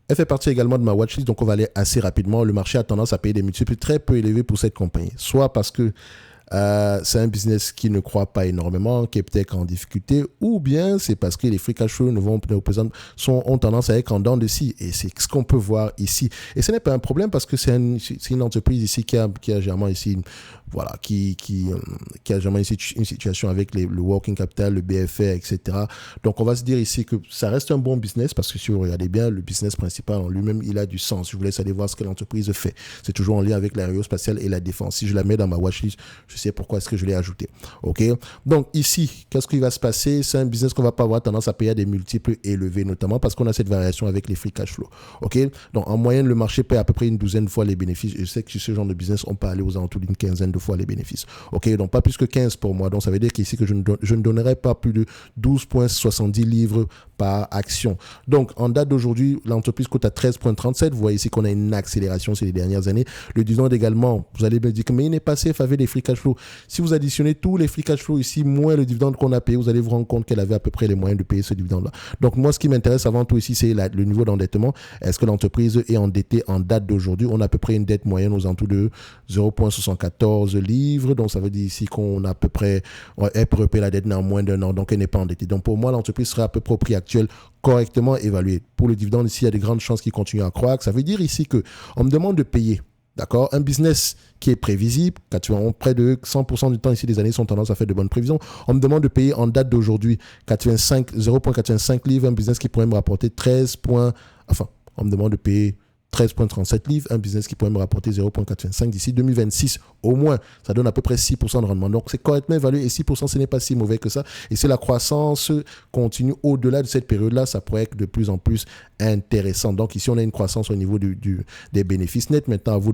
Elle fait partie également de ma watchlist, donc on va aller assez rapidement. Le marché a tendance à payer des multiples très peu élevés pour cette compagnie, soit parce que c'est un business qui ne croît pas énormément, qui est peut-être en difficulté, ou bien c'est parce que les free cash flow ont tendance à être en dents de scie. Et c'est ce qu'on peut voir ici. Et ce n'est pas un problème parce que c'est une entreprise ici qui a généralement ici, voilà, qui a généralement ici une situation avec le working capital, le BFR, etc. Donc on va se dire ici que ça reste un bon business parce que si vous regardez bien, le business principal en lui-même, il a du sens. Je vous laisse aller voir ce que l'entreprise fait. C'est toujours en lien avec l'aérospatiale et la défense. Si je la mets dans ma watchlist, je sais pourquoi est-ce que je l'ai ajouté. OK? Donc ici, qu'est-ce qui va se passer? C'est un business qu'on va pas avoir tendance à payer à des multiples élevés, notamment parce qu'on a cette variation avec les free cash flow. OK? Donc en moyenne, le marché paie à peu près une douzaine de fois les bénéfices. Je sais que sur ce genre de business, on peut aller aux alentours d'une quinzaine de fois les bénéfices. OK? Donc pas plus que 15 pour moi. Donc ça veut dire qu'ici que je ne donnerai pas plus de 12,70 livres par action. Donc en date d'aujourd'hui, l'entreprise cote à 13,37. Vous voyez ici qu'on a une accélération ces dernières années. Le dividende également, vous allez me dire que mais il n'est pas safe avec les free cash flow. Si vous additionnez tous les free cash flow ici, moins le dividende qu'on a payé, vous allez vous rendre compte qu'elle avait à peu près les moyens de payer ce dividende-là. Donc moi, ce qui m'intéresse avant tout ici, c'est le niveau d'endettement. Est-ce que l'entreprise est endettée en date d'aujourd'hui? On a à peu près une dette moyenne aux alentours de 0,74 livres. Donc ça veut dire ici qu'on a à peu près, elle peut repayer la dette en moins d'un an. Donc elle n'est pas endettée. Donc pour moi, l'entreprise sera à peu près au prix actuel correctement évalué. Pour le dividende, ici, il y a de grandes chances qu'il continue à croître. Ça veut dire ici qu'on me demande de payer. D'accord? Un business qui est prévisible, près de 100% du temps ici, les années sont tendance à faire de bonnes prévisions. On me demande de payer en date d'aujourd'hui 0,85 livres, un business qui pourrait me rapporter on me demande de payer 13,37 livres, un business qui pourrait me rapporter 0,85 d'ici 2026 au moins. Ça donne à peu près 6% de rendement. Donc, c'est correctement évalué et 6%, ce n'est pas si mauvais que ça. Et si la croissance continue au-delà de cette période-là, ça pourrait être de plus en plus intéressant. Donc, ici, on a une croissance au niveau des bénéfices nets. Maintenant, à vous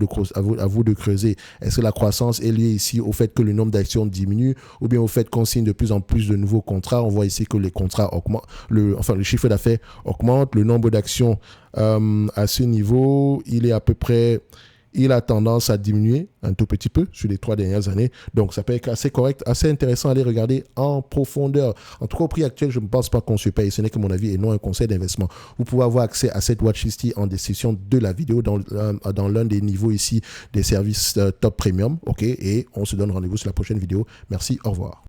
de creuser. Est-ce que la croissance est liée ici au fait que le nombre d'actions diminue ou bien au fait qu'on signe de plus en plus de nouveaux contrats? On voit ici que les contrats augmentent, le chiffre d'affaires augmente, le nombre d'actions à ce niveau, il a tendance à diminuer un tout petit peu sur les 3 dernières années. Donc, ça peut être assez correct, assez intéressant à aller regarder en profondeur. En tout cas, au prix actuel, je ne pense pas qu'on se paye. Ce n'est que mon avis et non un conseil d'investissement. Vous pouvez avoir accès à cette watchlist en description de la vidéo dans l'un des niveaux ici des services top premium. OK? Et on se donne rendez-vous sur la prochaine vidéo. Merci. Au revoir.